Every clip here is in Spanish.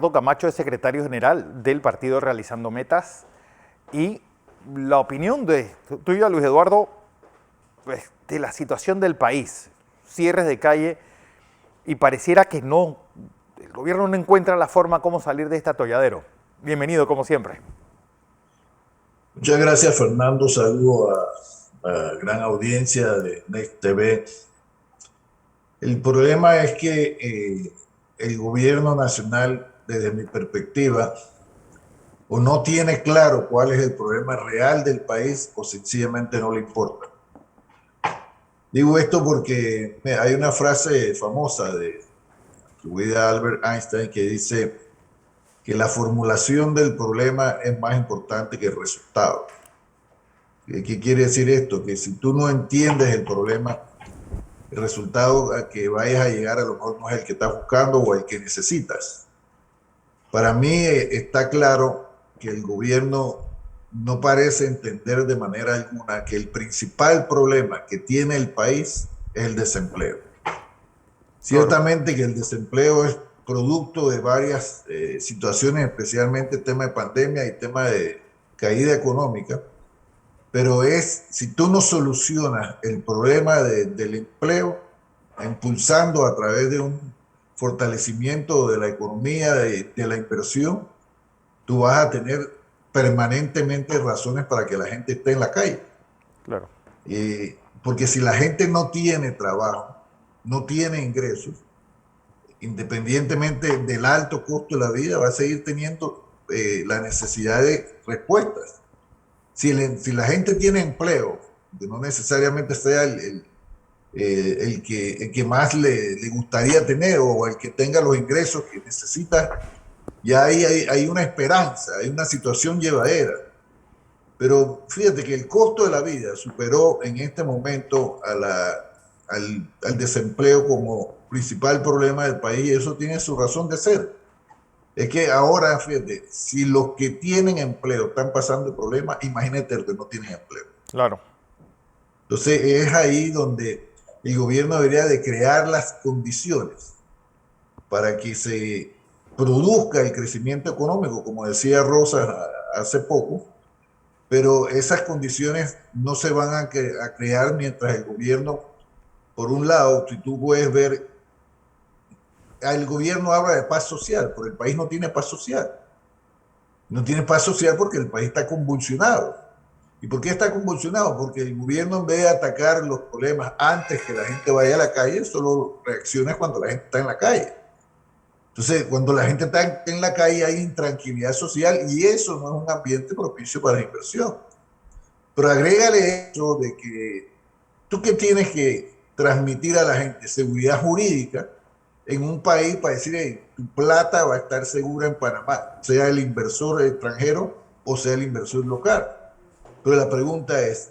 Eduardo Camacho es secretario general del partido Realizando Metas y la opinión de tuya, Luis Eduardo, pues, de la situación del país, cierres de calle y pareciera que no, el gobierno no encuentra la forma cómo salir de este atolladero. Bienvenido como siempre. Muchas gracias, Fernando. Saludo a gran audiencia de Next TV. El problema es que el gobierno nacional, desde mi perspectiva, o no tiene claro cuál es el problema real del país o sencillamente no le importa. Digo esto porque hay una frase famosa de Albert Einstein que dice que la formulación del problema es más importante que el resultado. ¿Qué quiere decir esto? Que si tú no entiendes el problema, el resultado a que vayas a llegar a lo mejor no es el que estás buscando o el que necesitas. Para mí está claro que el gobierno no parece entender de manera alguna que el principal problema que tiene el país es el desempleo. Claro. Ciertamente que el desempleo es producto de varias situaciones, especialmente el tema de pandemia y tema de caída económica. Pero si tú no solucionas el problema del empleo, impulsando a través de un fortalecimiento de la economía, de la inversión, tú vas a tener permanentemente razones para que la gente esté en la calle. Claro. Porque si la gente no tiene trabajo, no tiene ingresos, independientemente del alto costo de la vida, va a seguir teniendo la necesidad de respuestas. Si la gente tiene empleo, que no necesariamente sea el que más le gustaría tener o el que tenga los ingresos que necesita, ya hay una esperanza, hay una situación llevadera. Pero fíjate que el costo de la vida superó en este momento al desempleo como principal problema del país y eso tiene su razón de ser. Es que ahora, fíjate, si los que tienen empleo están pasando problemas, imagínate los que no tienen empleo. Claro. Entonces es ahí donde el gobierno debería de crear las condiciones para que se produzca el crecimiento económico, como decía Rosa hace poco, pero esas condiciones no se van a crear mientras el gobierno, por un lado, si tú puedes ver, el gobierno habla de paz social, pero el país no tiene paz social. No tiene paz social porque el país está convulsionado. ¿Y por qué está convulsionado? Porque el gobierno, en vez de atacar los problemas antes que la gente vaya a la calle, solo reacciona cuando la gente está en la calle. Entonces, cuando la gente está en la calle hay intranquilidad social y eso no es un ambiente propicio para la inversión. Pero agrégale eso de que tú que tienes que transmitir a la gente seguridad jurídica en un país para decir, hey, tu plata va a estar segura en Panamá, sea el inversor extranjero o sea el inversor local. Pero la pregunta es,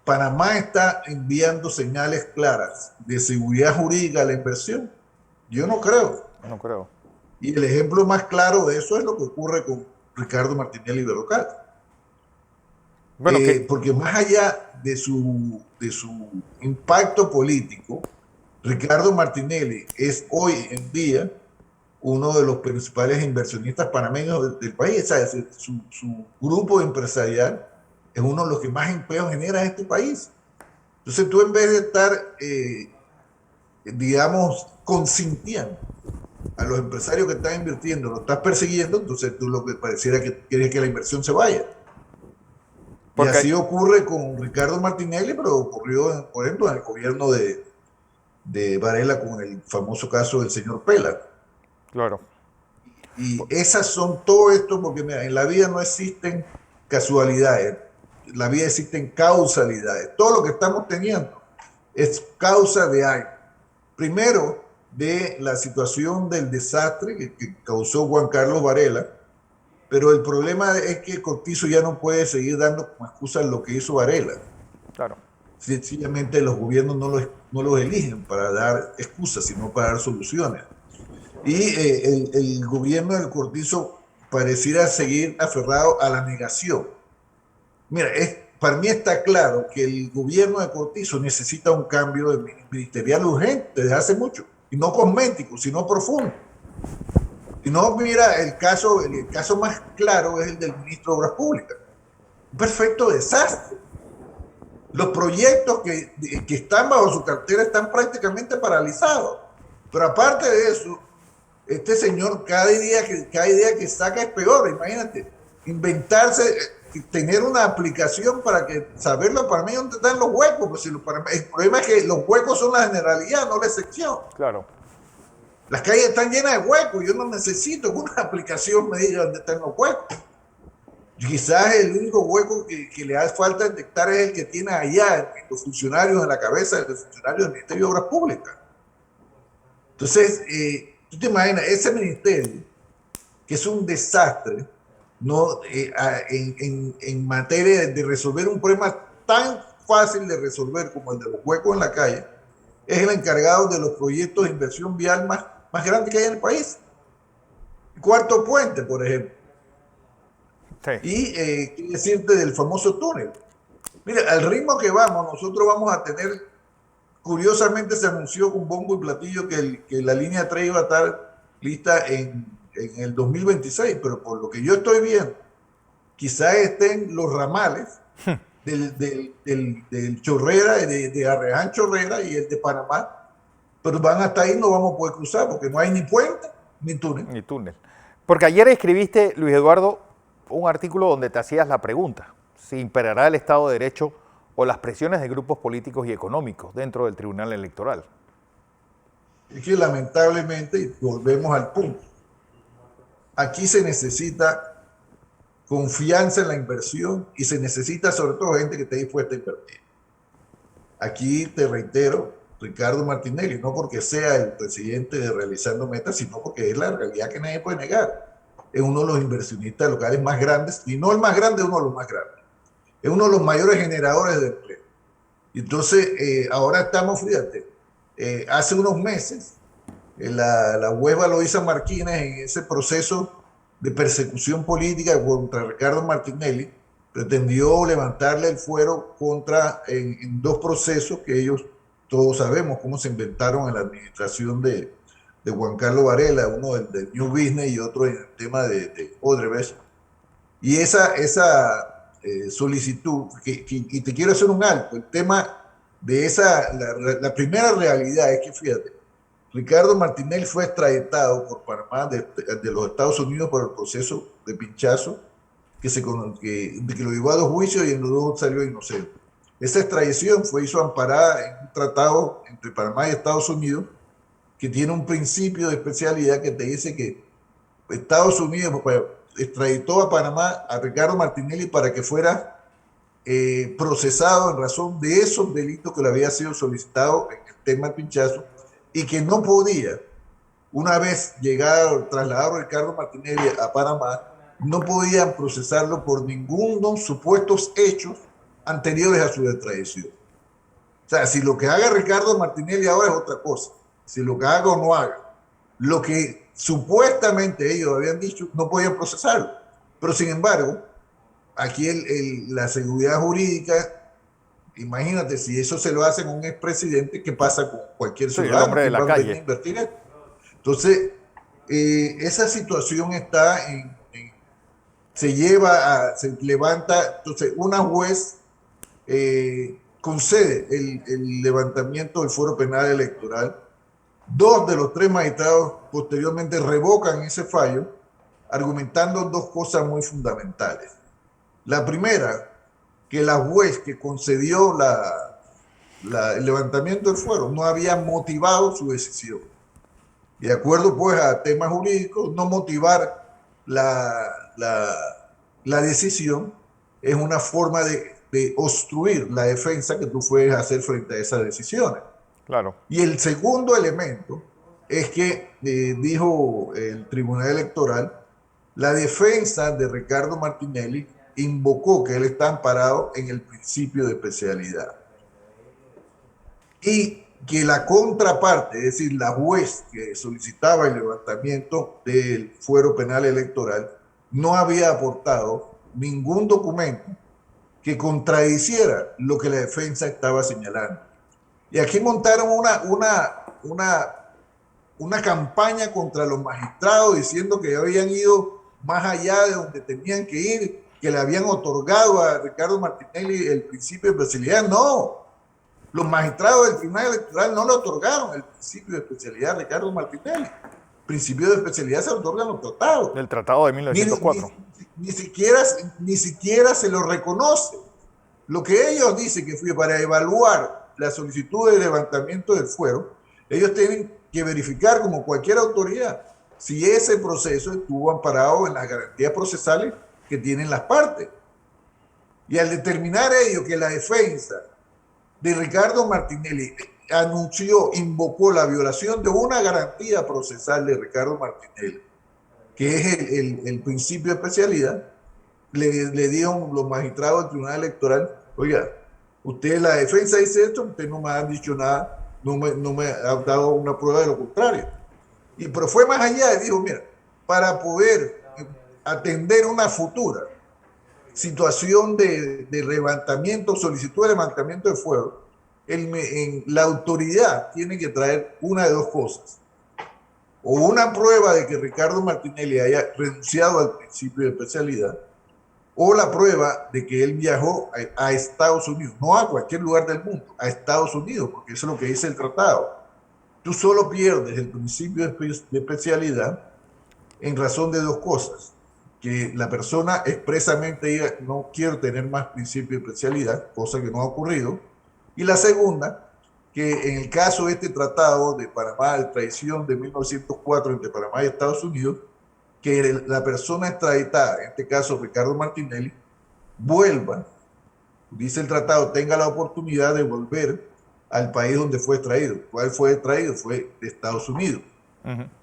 ¿Panamá está enviando señales claras de seguridad jurídica a la inversión? Yo no creo. No creo. Y el ejemplo más claro de eso es lo que ocurre con Ricardo Martinelli Berrocal. Bueno, que Porque más allá de su impacto político, Ricardo Martinelli es hoy en día uno de los principales inversionistas panameños del país. O sea, su grupo empresarial es uno de los que más empleo genera en este país. Entonces tú en vez de estar, digamos, consintiendo a los empresarios que están invirtiendo, lo estás persiguiendo, entonces tú lo que pareciera que quieres que la inversión se vaya. Y porque así ocurre con Ricardo Martinelli, pero ocurrió, por ejemplo, en el gobierno de Varela con el famoso caso del señor Pela. claro. Y esas son todo esto, porque mira, en la vida no existen casualidades, en la vida existen causalidades. Todo lo que estamos teniendo es causa de algo. Primero, de la situación del desastre que causó Juan Carlos Varela, pero el problema es que Cortizo ya no puede seguir dando como excusa lo que hizo Varela. Claro. Sencillamente los gobiernos no los eligen para dar excusas, sino para dar soluciones. Y el gobierno del Cortizo pareciera seguir aferrado a la negación. Mira, para mí está claro que el gobierno de Cortizo necesita un cambio ministerial urgente desde hace mucho, y no cosmético, sino profundo. Si no, mira, el caso más claro es el del ministro de Obras Públicas. Un perfecto desastre. Los proyectos que están bajo su cartera están prácticamente paralizados. Pero aparte de eso, este señor cada idea que saca es peor. Imagínate, inventarse, tener una aplicación para que saberlo para mí dónde están los huecos. Pues si el problema es que los huecos son la generalidad, no la excepción. Claro. Las calles están llenas de huecos. Yo no necesito que una aplicación me diga dónde están los huecos. Quizás el único hueco que le hace falta detectar es el que tiene allá los funcionarios en la cabeza de los funcionarios del Ministerio de Obras Públicas. Entonces, tú te imaginas, ese ministerio, que es un desastre, no, en materia de resolver un problema tan fácil de resolver como el de los huecos en la calle, es el encargado de los proyectos de inversión vial más grandes que hay en el país. El Cuarto Puente, por ejemplo. Sí. Y qué decirte del famoso túnel. Mira, al ritmo que vamos, nosotros vamos a tener, curiosamente se anunció con bombo y platillo que la línea 3 iba a estar lista en el 2026, pero por lo que yo estoy viendo, quizás estén los ramales del Chorrera, de Arreján Chorrera y el de Panamá, pero van hasta ahí, no vamos a poder cruzar porque no hay ni puente ni túnel. Ni túnel. Porque ayer escribiste, Luis Eduardo, un artículo donde te hacías la pregunta, si imperará el Estado de Derecho o las presiones de grupos políticos y económicos dentro del Tribunal Electoral. Es que lamentablemente, y volvemos al punto, aquí se necesita confianza en la inversión y se necesita sobre todo gente que esté dispuesta a invertir. Aquí te reitero, Ricardo Martinelli, no porque sea el presidente de Realizando Metas, sino porque es la realidad que nadie puede negar. Es uno de los inversionistas locales más grandes, y no el más grande, uno de los más grandes. Es uno de los mayores generadores de empleo. Entonces, ahora estamos, fíjate, hace unos meses, la hueva Loíza Martínez, en ese proceso de persecución política contra Ricardo Martinelli, pretendió levantarle el fuero en dos procesos que ellos todos sabemos cómo se inventaron en la administración de Juan Carlos Varela, uno de New Business y otro en el tema de Odebrecht. Y esa solicitud, y te quiero hacer un alto, el tema de la primera realidad es que, fíjate, Ricardo Martinelli fue extraditado por Panamá de los Estados Unidos por el proceso de pinchazo que lo llevó a dos juicios y en los dos salió inocente. Esa extradición hizo amparada en un tratado entre Panamá y Estados Unidos que tiene un principio de especialidad que te dice que Estados Unidos extraditó a Panamá a Ricardo Martinelli para que fuera procesado en razón de esos delitos que le había sido solicitado en el tema del pinchazo y que no podía, una vez trasladado Ricardo Martinelli a Panamá, no podían procesarlo por ningunos supuestos hechos anteriores a su extradición. O sea, si lo que haga Ricardo Martinelli ahora es otra cosa, si lo que haga o no haga, lo que supuestamente ellos habían dicho, no podían procesarlo. Pero sin embargo, aquí la seguridad jurídica, imagínate, si eso se lo hacen a un expresidente, ¿qué pasa con cualquier ciudadano? El hombre de la calle. Invertir? Entonces, esa situación está se levanta, entonces una juez concede el levantamiento del fuero penal electoral. Dos de los tres magistrados posteriormente revocan ese fallo, argumentando dos cosas muy fundamentales. La primera, que la juez que concedió el levantamiento del fuero no había motivado su decisión. Y de acuerdo pues a temas jurídicos, no motivar la decisión es una forma de obstruir la defensa que tú puedes hacer frente a esas decisiones. Claro. Y el segundo elemento es que dijo el Tribunal Electoral, la defensa de Ricardo Martinelli invocó que él está amparado en el principio de especialidad. Y que la contraparte, es decir, la juez que solicitaba el levantamiento del fuero penal electoral, no había aportado ningún documento que contradiciera lo que la defensa estaba señalando. Y aquí montaron una una campaña contra los magistrados diciendo que habían ido más allá de donde tenían que ir, que le habían otorgado a Ricardo Martinelli el principio de especialidad. No, los magistrados del Tribunal Electoral no le otorgaron el principio de especialidad a Ricardo Martinelli. El principio de especialidad se otorga en los tratados. Del Tratado de 1904. Ni siquiera se lo reconoce. Lo que ellos dicen que fue para evaluar la solicitud de levantamiento del fuero, ellos tienen que verificar, como cualquier autoridad, si ese proceso estuvo amparado en las garantías procesales que tienen las partes. Y al determinar ellos que la defensa de Ricardo Martinelli invocó la violación de una garantía procesal de Ricardo Martinelli, que es el principio de especialidad, le dieron los magistrados del Tribunal Electoral: oiga, usted, la defensa dice esto, usted no me ha dicho nada, no me ha dado una prueba de lo contrario. Pero fue más allá y dijo: mira, para poder atender una futura situación de levantamiento, solicitud de levantamiento de fuero, la autoridad tiene que traer una de dos cosas: o una prueba de que Ricardo Martinelli haya renunciado al principio de especialidad, o la prueba de que él viajó a Estados Unidos, no a cualquier lugar del mundo, a Estados Unidos, porque eso es lo que dice el tratado. Tú solo pierdes el principio de especialidad en razón de dos cosas: que la persona expresamente diga no quiero tener más principio de especialidad, cosa que no ha ocurrido, y la segunda, que en el caso de este tratado de Panamá, de extradición de 1904 entre Panamá y Estados Unidos, que la persona extraditada, en este caso Ricardo Martinelli, vuelva, dice el tratado, tenga la oportunidad de volver al país donde fue extraído. ¿Cuál fue extraído? Fue de Estados Unidos.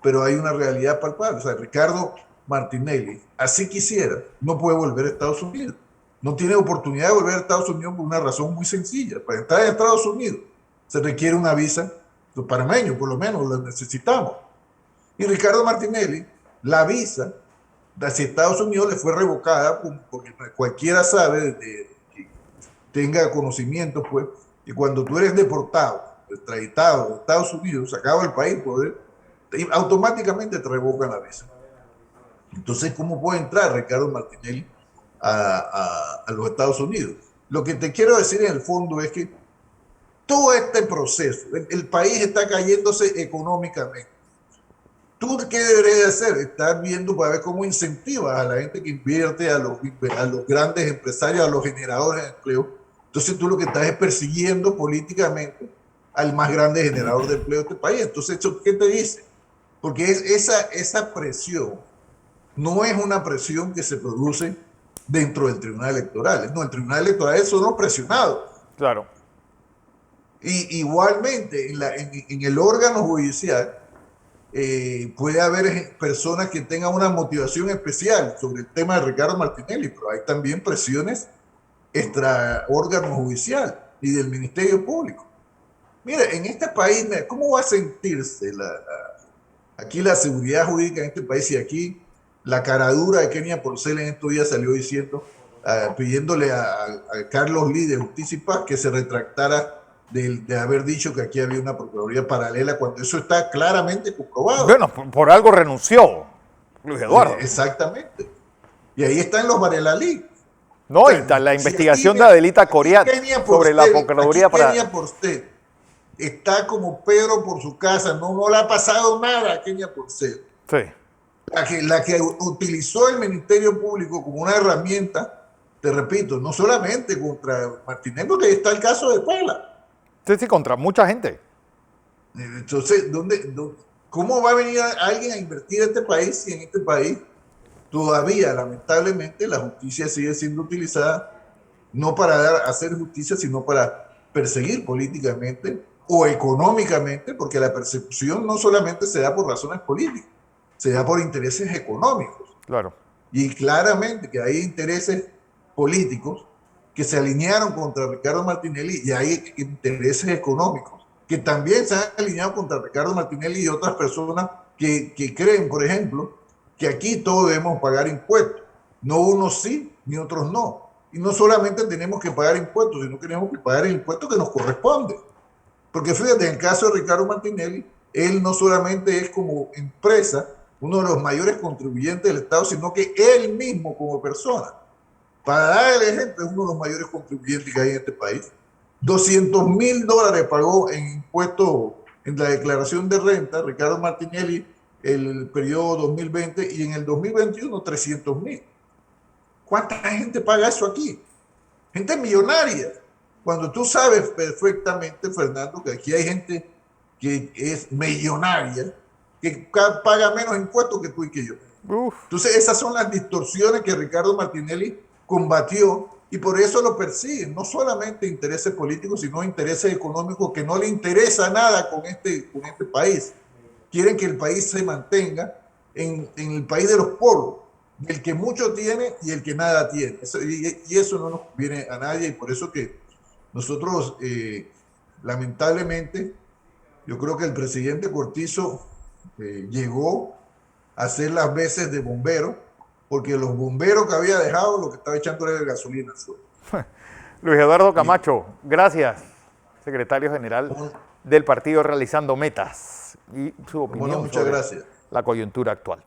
Pero hay una realidad palpable. O sea, Ricardo Martinelli, así quisiera, no puede volver a Estados Unidos. No tiene oportunidad de volver a Estados Unidos por una razón muy sencilla. Para entrar a Estados Unidos se requiere una visa, los panameños por lo menos la necesitamos. Y Ricardo Martinelli, la visa hacia Estados Unidos le fue revocada, porque cualquiera sabe, que tenga conocimiento, pues, que cuando tú eres deportado, extraditado de Estados Unidos, sacado del país, automáticamente te revocan la visa. Entonces, ¿cómo puede entrar Ricardo Martinelli a los Estados Unidos? Lo que te quiero decir en el fondo es que todo este proceso, el país está cayéndose económicamente. ¿Tú qué deberías hacer? Estar viendo para ver cómo incentivas a la gente que invierte, a los grandes empresarios, a los generadores de empleo. Entonces tú lo que estás es persiguiendo políticamente al más grande generador de empleo de este país. Entonces, ¿qué te dice? Porque esa presión no es una presión que se produce dentro del Tribunal Electoral. No, el Tribunal Electoral es solo presionado. Claro. Y igualmente, en el órgano judicial, puede haber personas que tengan una motivación especial sobre el tema de Ricardo Martinelli, pero hay también presiones extra órgano judicial y del Ministerio Público. Mira, en este país, ¿cómo va a sentirse aquí la seguridad jurídica en este país si aquí la caradura de Kenia Porcel en estos días salió diciendo, pidiéndole a Carlos Lee de Justicia y Paz que se retractara de haber dicho que aquí había una procuraduría paralela, cuando eso está claramente comprobado? Bueno, por algo renunció Luis Eduardo. Exactamente. Y ahí están los Varelalí. No, y la investigación de Adelita Coriat sobre la procuraduría para... Kenia Porcel está como Pedro por su casa, no le ha pasado nada a Kenia Porcel. Sí. La que utilizó el Ministerio Público como una herramienta, te repito, no solamente contra Martinelli, porque ahí está el caso de Puebla. Sí, contra mucha gente. Entonces, ¿cómo va a venir alguien a invertir en este país si en este país todavía, lamentablemente, la justicia sigue siendo utilizada no para hacer justicia, sino para perseguir políticamente o económicamente? Porque la persecución no solamente se da por razones políticas, se da por intereses económicos. Claro. Y claramente que hay intereses políticos que se alinearon contra Ricardo Martinelli, y hay intereses económicos que también se han alineado contra Ricardo Martinelli y otras personas que creen, por ejemplo, que aquí todos debemos pagar impuestos. No unos sí, ni otros no. Y no solamente tenemos que pagar impuestos, sino que tenemos que pagar el impuesto que nos corresponde. Porque fíjate, en el caso de Ricardo Martinelli, él no solamente es como empresa uno de los mayores contribuyentes del Estado, sino que él mismo como persona. Para dar el ejemplo, es uno de los mayores contribuyentes que hay en este país. $200,000 pagó en impuestos en la declaración de renta Ricardo Martinelli el periodo 2020 y en el 2021 $300,000. ¿Cuánta gente paga eso aquí? Gente millonaria. Cuando tú sabes perfectamente, Fernando, que aquí hay gente que es millonaria, que paga menos impuestos que tú y que yo. Uf. Entonces, esas son las distorsiones que Ricardo Martinelli combatió y por eso lo persiguen. No solamente intereses políticos, sino intereses económicos que no le interesa nada con este país. Quieren que el país se mantenga en el país de los pobres, el que mucho tiene y el que nada tiene. Y eso no nos conviene a nadie y por eso que nosotros, lamentablemente, yo creo que el presidente Cortizo llegó a hacer las veces de bombero, porque los bomberos que había dejado lo que estaba echando era gasolina. Luis Eduardo Camacho, gracias, secretario general del partido Realizando Metas, y su opinión Bueno, muchas sobre gracias. la coyuntura actual.